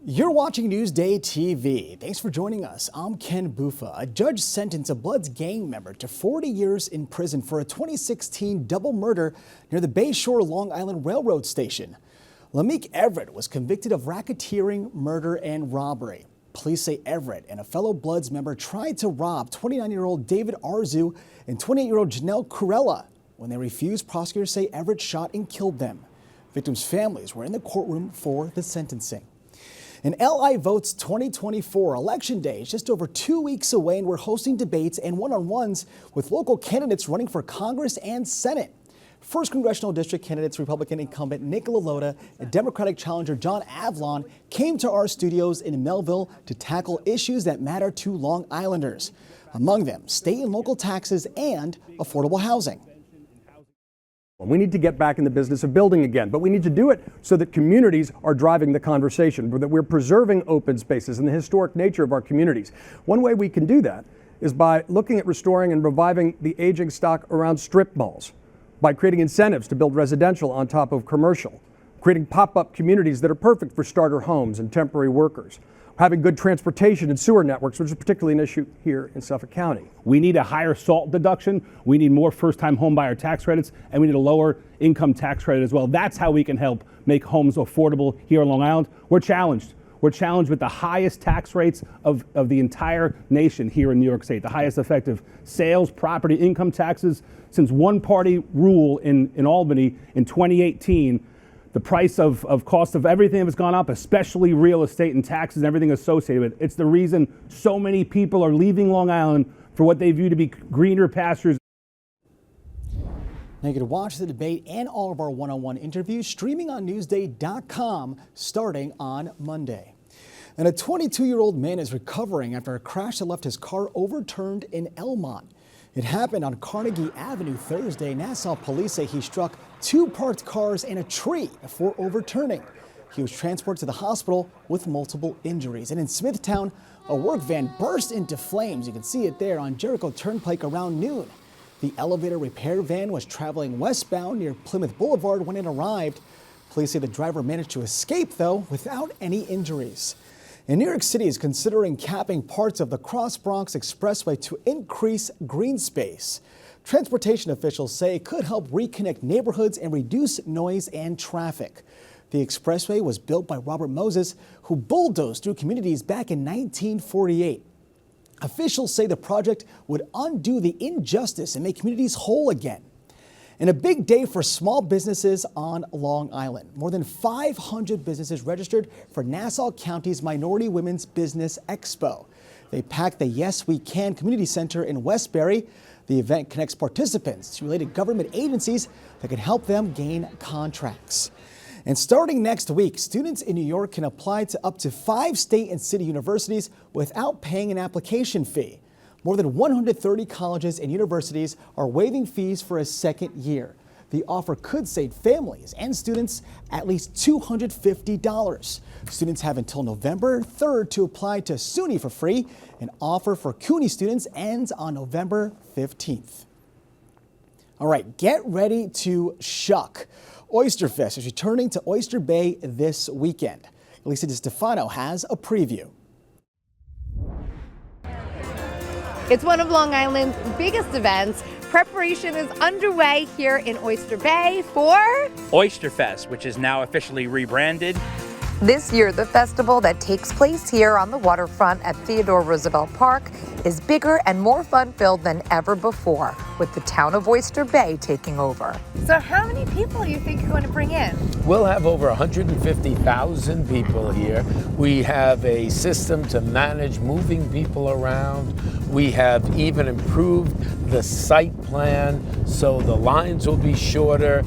You're watching Newsday TV. Thanks for joining us. I'm Ken Bufa. A judge sentenced a Bloods gang member to 40 years in prison for a 2016 double murder near the Bayshore Long Island Railroad Station. Lameek Everett was convicted of racketeering, murder, and robbery. Police say Everett and a fellow Bloods member tried to rob 29-year-old David Arzu and 28-year-old Janelle Curella. When they refused, prosecutors say Everett shot and killed them. Victims' families were in the courtroom for the sentencing. And LI Votes 2024 Election Day is just over 2 weeks away, and we're hosting debates and one-on-ones with local candidates running for Congress and Senate. First Congressional District candidates Republican incumbent Nick LaLota and Democratic challenger John Avlon came to our studios in Melville to tackle issues that matter to Long Islanders. Among them, state and local taxes and affordable housing. We need to get back in the business of building again, but we need to do it so that communities are driving the conversation, that we're preserving open spaces and the historic nature of our communities. One way we can do that is by looking at restoring and reviving the aging stock around strip malls, by creating incentives to build residential on top of commercial, creating pop-up communities that are perfect for starter homes and temporary workers, having good transportation and sewer networks, which is particularly an issue here in Suffolk County. We need a higher SALT deduction, we need more first-time homebuyer tax credits, and we need a lower income tax credit as well. That's how we can help make homes affordable here on Long Island. We're challenged. We're challenged with the highest tax rates of the entire nation here in New York State, the highest effective sales, property, income taxes. Since one-party rule in Albany in 2018, the price of cost of everything has gone up, especially real estate and taxes and everything associated with it. It's the reason so many people are leaving Long Island for what they view to be greener pastures. Now you can watch the debate and all of our one-on-one interviews streaming on Newsday.com starting on Monday. And a 22-year-old man is recovering after a crash that left his car overturned in Elmont. It happened on Carnegie Avenue Thursday. Nassau police say he struck two parked cars and a tree before overturning. He was transported to the hospital with multiple injuries. And in Smithtown, a work van burst into flames. You can see it there on Jericho Turnpike around noon. The elevator repair van was traveling westbound near Plymouth Boulevard when it arrived. Police say the driver managed to escape, though, without any injuries. And New York City is considering capping parts of the Cross Bronx Expressway to increase green space. Transportation officials say it could help reconnect neighborhoods and reduce noise and traffic. The expressway was built by Robert Moses, who bulldozed through communities back in 1948. Officials say the project would undo the injustice and make communities whole again. And a big day for small businesses on Long Island. More than 500 businesses registered for Nassau County's Minority Women's Business Expo. They packed the Yes We Can Community Center in Westbury. The event connects participants to related government agencies that can help them gain contracts. And starting next week, students in New York can apply to up to 5 state and city universities without paying an application fee. More than 130 colleges and universities are waiving fees for a second year. The offer could save families and students at least $250. Students have until November 3rd to apply to SUNY for free. An offer for CUNY students ends on November 15th. All right, get ready to shuck. Oyster Fest is returning to Oyster Bay this weekend. Lisa DiStefano has a preview. It's one of Long Island's biggest events. Preparation is underway here in Oyster Bay for Oyster Fest, which is now officially rebranded. This year, the festival that takes place here on the waterfront at Theodore Roosevelt Park is bigger and more fun-filled than ever before, with the town of Oyster Bay taking over. So how many people do you think you're going to bring in? We'll have over 150,000 people here. We have a system to manage moving people around. We have even improved the site plan so the lines will be shorter.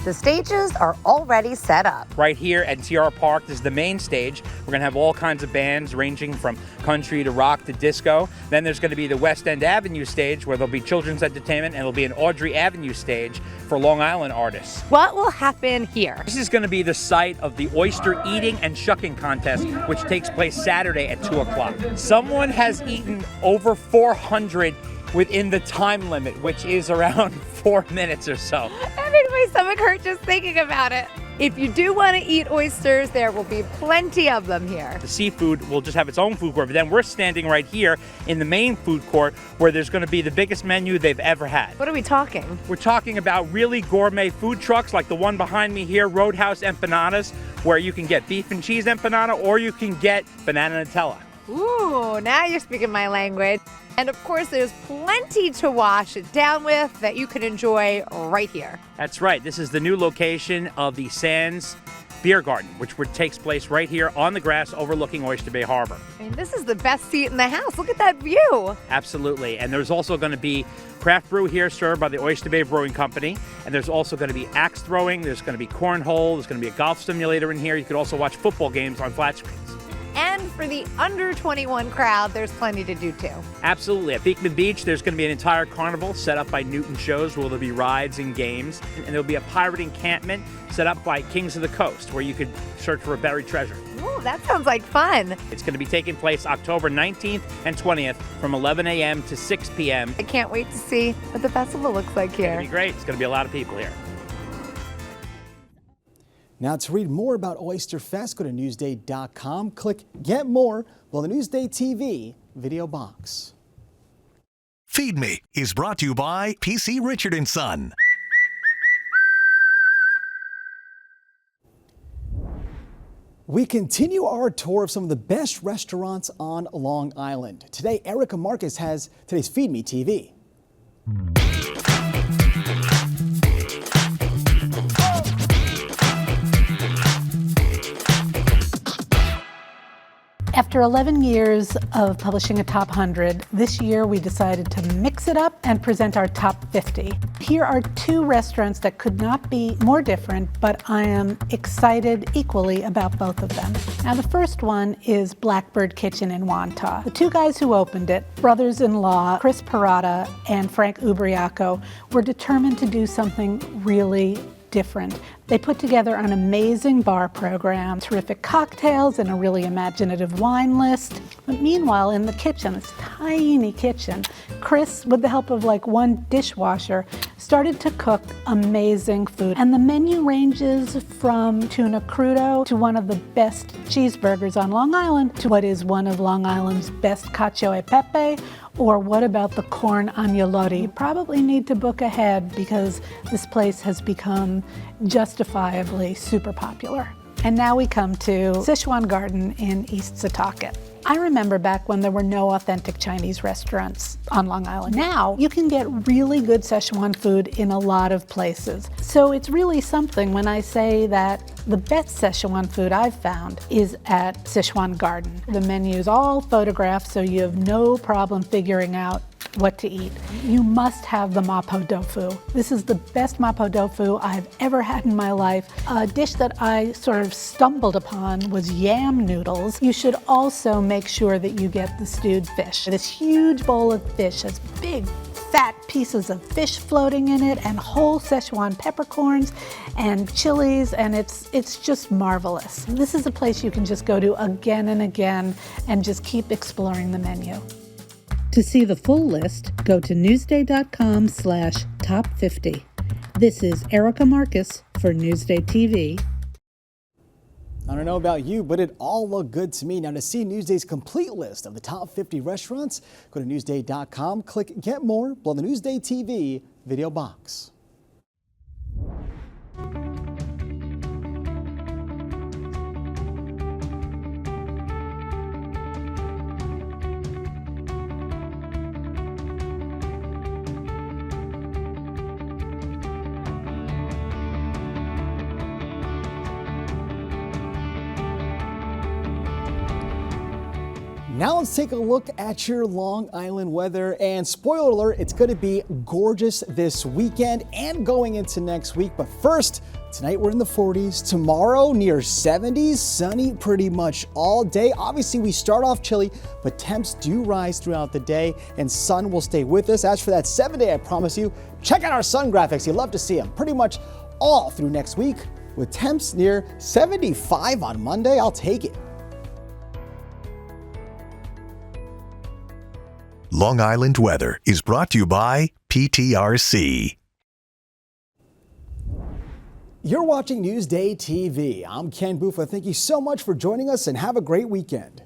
The stages are already set up. Right here at TR Park, this is the main stage. We're going to have all kinds of bands ranging from country to rock to disco. Then there's going to be the West End Avenue stage where there'll be children's entertainment, and there'll be an Audrey Avenue stage for Long Island artists. What will happen here? This is going to be the site of the oyster eating and shucking contest, which takes place Saturday at 2 o'clock. Someone has eaten over 400 within the time limit, which is around 4 minutes or so. That makes my stomach hurt just thinking about it. If you do want to eat oysters, there will be plenty of them here. The seafood will just have its own food court, but then we're standing right here in the main food court where there's going to be the biggest menu they've ever had. What are we talking? We're talking about really gourmet food trucks like the one behind me here, Roadhouse Empanadas, where you can get beef and cheese empanada or you can get banana Nutella. Ooh, now you're speaking my language. And of course, there's plenty to wash it down with that you can enjoy right here. That's right. This is the new location of the Sands Beer Garden, which takes place right here on the grass overlooking Oyster Bay Harbor. I mean, this is the best seat in the house. Look at that view. Absolutely. And there's also going to be craft brew here served by the Oyster Bay Brewing Company. And there's also going to be axe throwing. There's going to be cornhole. There's going to be a golf simulator in here. You could also watch football games on flat screens. And for the under 21 crowd, there's plenty to do too. Absolutely. At Beekman Beach, there's going to be an entire carnival set up by Newton Shows where there'll be rides and games. And there'll be a pirate encampment set up by Kings of the Coast where you could search for a buried treasure. Ooh, that sounds like fun. It's going to be taking place October 19th and 20th from 11 a.m. to 6 p.m. I can't wait to see what the festival looks like It's here. going to be great. It's going to be a lot of people here. Now, to read more about Oyster Fest, go to Newsday.com, click Get More, below the Newsday TV video box. Feed Me is brought to you by PC Richard & Son. We continue our tour of some of the best restaurants on Long Island. Today, Erica Marcus has today's Feed Me TV. After 11 years of publishing a top 100, this year we decided to mix it up and present our top 50. Here are two restaurants that could not be more different, but I am excited equally about both of them. Now, the first one is Blackbird Kitchen in Wantagh. The two guys who opened it, brothers-in-law Chris Parada and Frank Ubriaco, were determined to do something really different. They put together an amazing bar program, terrific cocktails, and a really imaginative wine list. But meanwhile, in the kitchen, this tiny kitchen, Chris, with the help of like one dishwasher, started to cook amazing food. And the menu ranges from tuna crudo to one of the best cheeseburgers on Long Island to what is one of Long Island's best cacio e pepe, or what about the corn agnolotti? You probably need to book ahead because this place has become justifiably super popular. And now we come to Sichuan Garden in East Setauket. I remember back when there were no authentic Chinese restaurants on Long Island. Now you can get really good Sichuan food in a lot of places. So it's really something when I say that the best Sichuan food I've found is at Sichuan Garden. The menu is all photographed, so you have no problem figuring out what to eat. You must have the mapo tofu. This is the best mapo tofu I've ever had in my life. A dish that I sort of stumbled upon was yam noodles. You should also make sure that you get the stewed fish. This huge bowl of fish has big fat pieces of fish floating in it and whole Szechuan peppercorns and chilies, and it's just marvelous. This is a place you can just go to again and again and just keep exploring the menu. To see the full list, go to Newsday.com/top50. This is Erica Marcus for Newsday TV. I don't know about you, but it all looked good to me. Now, to see Newsday's complete list of the top 50 restaurants, go to Newsday.com, click Get More, below the Newsday TV video box. Now let's take a look at your Long Island weather, and spoiler alert, it's going to be gorgeous this weekend and going into next week. But first, tonight we're in the 40s, tomorrow near 70s, sunny pretty much all day. Obviously we start off chilly, but temps do rise throughout the day and sun will stay with us. As for that 7-day, I promise you, check out our sun graphics. You'll love to see them pretty much all through next week with temps near 75 on Monday. I'll take it. Long Island weather is brought to you by PTRC. You're watching Newsday TV. I'm Ken Buffa. Thank you so much for joining us and have a great weekend.